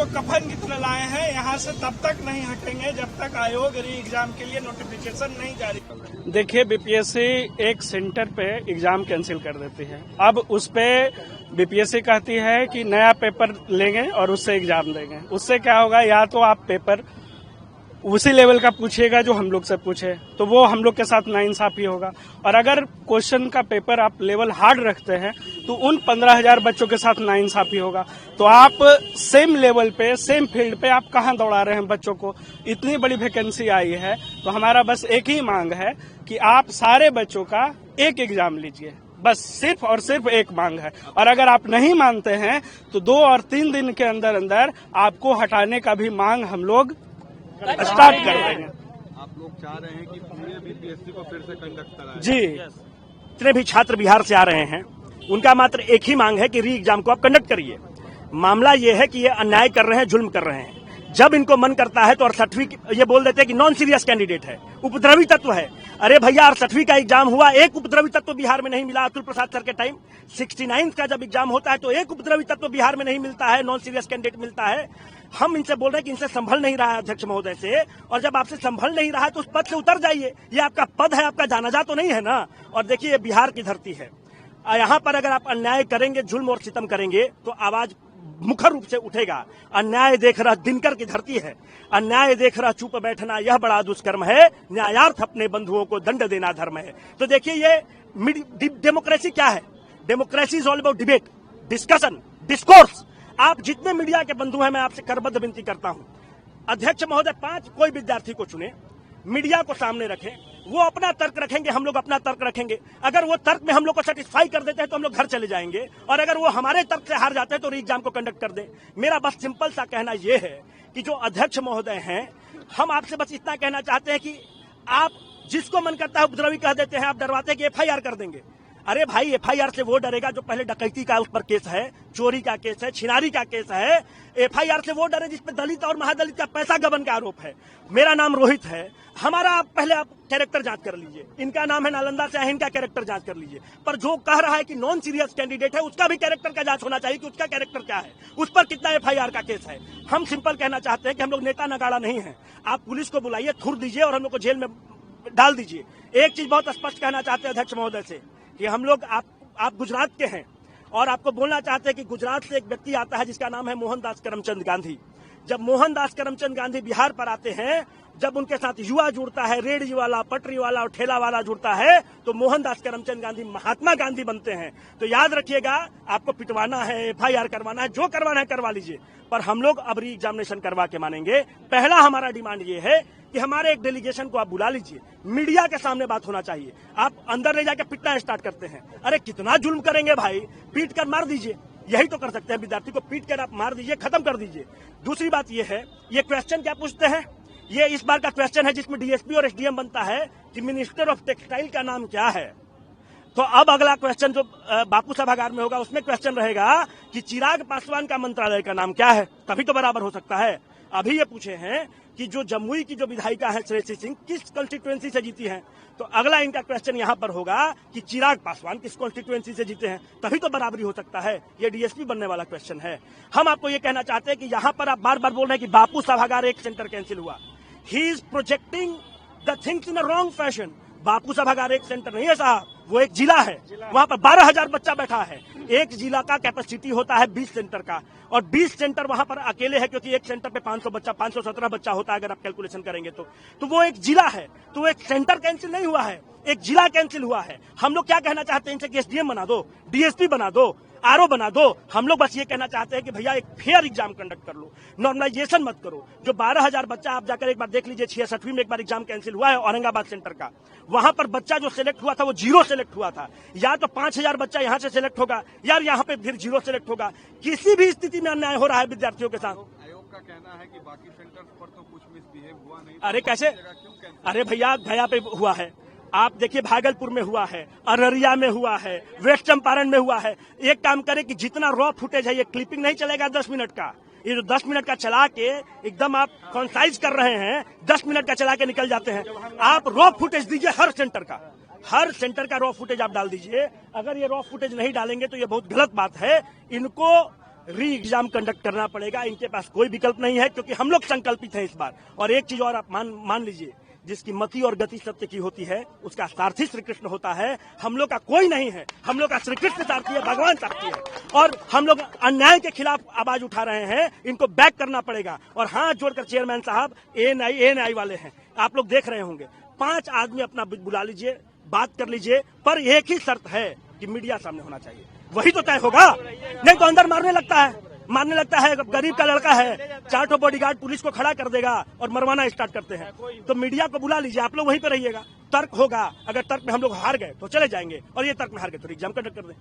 जो कफन कितने लाए हैं यहाँ से तब तक नहीं हटेंगे जब तक आयोग री एग्जाम के लिए नोटिफिकेशन नहीं जारी कर रहा। देखिए, बीपीएससी एक सेंटर पे एग्जाम कैंसिल कर देती है। अब उस पे बीपीएससी कहती है कि नया पेपर लेंगे और उससे एग्जाम देंगे। उससे क्या होगा, या तो आप पेपर उसी लेवल का पूछिएगा जो हम लोग से पूछे, तो वो हम लोग के साथ नाइंसाफी होगा। और अगर क्वेश्चन का पेपर आप लेवल हार्ड रखते हैं तो उन 15,000 बच्चों के साथ नाइंसाफी होगा। तो आप सेम लेवल पे, सेम फील्ड पे आप कहां दौड़ा रहे हैं बच्चों को। इतनी बड़ी वैकेंसी आई है तो हमारा बस एक ही मांग है कि आप सारे बच्चों का एक एग्जाम लीजिए, बस सिर्फ और सिर्फ एक मांग है। और अगर आप नहीं मानते हैं तो 2 और 3 दिन के अंदर अंदर आपको हटाने का भी मांग हम लोग स्टार्ट कर देंगे। आप लोग चाह रहे हैं कि पूरे बीपीएससी को फिर से कंडक्ट कराएं? जी, जितने भी छात्र बिहार से आ रहे हैं उनका मात्र एक ही मांग है कि री एग्जाम को आप कंडक्ट करिए। मामला ये है कि ये अन्याय कर रहे हैं, जुल्म कर रहे हैं। जब इनको मन करता है तो 68वीं ये बोल देते हैं कि नॉन सीरियस कैंडिडेट है, उपद्रवी तत्व है। अरे भैया, 68वीं का एग्जाम हुआ, एक उपद्रवी तत्व बिहार में नहीं मिला। अतुल प्रसाद सर के टाइम 69 का जब एग्जाम होता है तो एक उपद्रवी तत्व बिहार में नहीं मिलता है, नॉन सीरियस कैंडिडेट मिलता है। हम इनसे बोल रहे हैं कि इनसे संभल नहीं रहा है अध्यक्ष महोदय से, और जब आपसे संभल नहीं रहा है तो उस पद से उतर जाइए। ये आपका पद है, आपका जानाजा तो नहीं है ना। और देखिए, ये बिहार की धरती है, यहाँ पर अगर आप अन्याय करेंगे, जुल्म और सितम करेंगे तो आवाज मुखर रूप से उठेगा। अन्याय देख रहा दिनकर की धरती है, अन्याय देख रहा चुप बैठना यह बड़ा दुष्कर्म है, न्यायार्थ अपने बंधुओं को दंड देना धर्म है। तो देखिए, ये डेमोक्रेसी क्या है? Democracy is all about debate, discussion, discourse. आप जितने मीडिया के बंधु हैं, मैं आपसे करबद्ध विनती करता हूं, अध्यक्ष महोदय 5 कोई विद्यार्थी को चुने, मीडिया को सामने रखें, वो अपना तर्क रखेंगे, हम लोग अपना तर्क रखेंगे। अगर वो तर्क में हम लोग को सेटिस्फाई कर देते हैं तो हम लोग घर चले जाएंगे, और अगर वो हमारे तर्क से हार जाते हैं तो री एग्जाम को कंडक्ट कर दें। मेरा बस सिंपल सा कहना यह है कि जो अध्यक्ष महोदय हैं, हम आपसे बस इतना कहना चाहते हैं कि आप जिसको मन करता है उपद्रवी कह देते हैं, आप डरवाते हैं कि एफआईआर कर देंगे। अरे भाई, एफआईआर से वो डरेगा जो पहले डकैती का उस पर केस है, चोरी का केस है, छिनारी का केस है। एफआईआर से वो डरे जिसपे दलित और महादलित का पैसा गबन का आरोप है। मेरा नाम रोहित है, हमारा पहले आप कैरेक्टर जांच कर लीजिए। इनका नाम है नालंदा से है, इनका कैरेक्टर जांच कर लीजिए। पर जो कह रहा है कि नॉन सीरियस कैंडिडेट है, उसका भी कैरेक्टर का जांच होना चाहिए कि उसका कैरेक्टर क्या है, उस पर कितना एफआईआर का केस है। हम सिंपल कहना चाहते हैं कि हम लोग नेता नगाड़ा नहीं है। आप पुलिस को बुलाइए, थुर दीजिए और हम लोग को जेल में डाल दीजिए। एक चीज बहुत स्पष्ट कहना चाहते हैं अध्यक्ष महोदय से कि हम लोग आप गुजरात के हैं और आपको बोलना चाहते हैं कि गुजरात से एक व्यक्ति आता है जिसका नाम है मोहनदास करमचंद गांधी। जब मोहनदास करमचंद गांधी बिहार पर आते हैं, जब उनके साथ युवा जुड़ता है, रेहड़ी वाला, पटरी वाला और ठेला वाला जुड़ता है, तो मोहनदास करमचंद गांधी महात्मा गांधी बनते हैं। तो याद रखिएगा, आपको पिटवाना है, एफआईआर करवाना है, जो करवाना है करवा लीजिए, पर हम लोग अब री एग्जामिनेशन करवा के मानेंगे। पहला हमारा डिमांड ये है कि हमारे एक डेलीगेशन को आप बुला लीजिए, मीडिया के सामने बात होना चाहिए। आप अंदर ले जाके पिटना स्टार्ट करते हैं। अरे कितना जुल्म करेंगे भाई, पीट कर मार दीजिए, यही तो कर सकते हैं। विद्यार्थी को पीट कर आप मार दीजिए, खत्म कर दीजिए। दूसरी बात यह है, ये क्वेश्चन क्या पूछते हैं, ये इस बार का क्वेश्चन है जिसमें डीएसपी और एसडीएम बनता है कि मिनिस्टर ऑफ टेक्सटाइल का नाम क्या है। तो अब अगला क्वेश्चन जो बापू सभागार में होगा उसमें क्वेश्चन रहेगा कि चिराग पासवान का मंत्रालय का नाम क्या है, तभी तो बराबर हो सकता है। अभी ये पूछे हैं कि जो जमुई की जो विधायिका है श्रेयसी सिंह, किस कॉन्स्टिट्यूएंसी से जीती हैं, तो अगला इनका क्वेश्चन यहाँ पर होगा कि चिराग पासवान किस कॉन्स्टिट्यूएंसी से जीते हैं, तभी तो बराबरी हो सकता है। ये डीएसपी बनने वाला क्वेश्चन है। हम आपको ये कहना चाहते हैं कि यहाँ पर आप बार बार बोल रहे हैं कि बापू सभागार एक सेंटर कैंसिल हुआ। He is projecting the things in a wrong fashion. Bapu सभागार एक सेंटर नहीं है साहब, वो एक जिला है। वहां पर 12,000 बच्चा बैठा है। एक जिला का कैपेसिटी होता है 20 सेंटर का, और 20 सेंटर वहां पर अकेले है, क्योंकि एक सेंटर पे 500 बच्चा, 517 बच्चा होता है अगर आप कैलकुलेशन करेंगे तो वो एक जिला है। तो एक सेंटर कैंसिल नहीं हुआ है, एक जिला कैंसिल हुआ है। हम लोग क्या कहना चाहते हैं इनसे कि एसडीएम बना दो, डीएसपी बना दो, आरओ बना दो। हम लोग बस ये कहना चाहते हैं कि भैया एक फेयर एग्जाम कंडक्ट कर लो, नॉर्मलाइजेशन मत करो। जो 12,000 बच्चा, आप जाकर एक बार देख लीजिए, 66वीं में एक बार एग्जाम कैंसिल हुआ है औरंगाबाद सेंटर का। वहां पर बच्चा जो सिलेक्ट हुआ था वो 0 सिलेक्ट हुआ था। या तो 5,000 बच्चा यहाँ से सिलेक्ट होगा, यार यहाँ पे फिर 0 सिलेक्ट होगा। किसी भी स्थिति में अन्याय हो रहा है विद्यार्थियों के साथ। आयोग का कहना है कि बाकी सेंटर्स पर तो कुछ मिसबिहेव हुआ नहीं। अरे कैसे? अरे भैया, गया पे हुआ है, आप देखिए भागलपुर में हुआ है, अररिया में हुआ है, वेस्ट चंपारण में हुआ है। एक काम करें कि जितना रॉ फुटेज है, ये क्लिपिंग नहीं चलेगा 10 मिनट का, ये जो 10 मिनट का चला के एकदम आप कॉन्साइज कर रहे हैं, 10 मिनट का चला के निकल जाते हैं। आप रॉ फुटेज दीजिए हर सेंटर का, हर सेंटर का रॉ फुटेज आप डाल दीजिए। अगर ये रॉ फुटेज नहीं डालेंगे तो ये बहुत गलत बात है। इनको री एग्जाम कंडक्ट करना पड़ेगा। इनके पास कोई विकल्प नहीं है, क्योंकि हम लोग संकल्पित हैं इस बार। और एक चीज और आप मान लीजिए, जिसकी मति और गति सत्य की होती है उसका सारथी श्री कृष्ण होता है। हम लोग का कोई नहीं है, हम लोग का श्री कृष्ण सारथी है, भगवान सारथी है। और हम लोग अन्याय के खिलाफ आवाज उठा रहे हैं, इनको बैक करना पड़ेगा। और हाथ जोड़कर चेयरमैन साहब, एएनआई वाले हैं, आप लोग देख रहे होंगे, 5 आदमी अपना बुला लीजिए, बात कर लीजिए, पर एक ही शर्त है कि मीडिया सामने होना चाहिए, वही तो तय होगा। नहीं तो अंदर मारने लगता है। गरीब का लड़का है, 4 ठो बॉडीगार्ड पुलिस को खड़ा कर देगा और मरवाना स्टार्ट करते हैं। तो मीडिया को बुला लीजिए, आप लोग वहीं पे रहिएगा, तर्क होगा। अगर तर्क में हम लोग हार गए तो चले जाएंगे, और ये तर्क में हार गए तो एग्जाम कंडक्ट कर दें।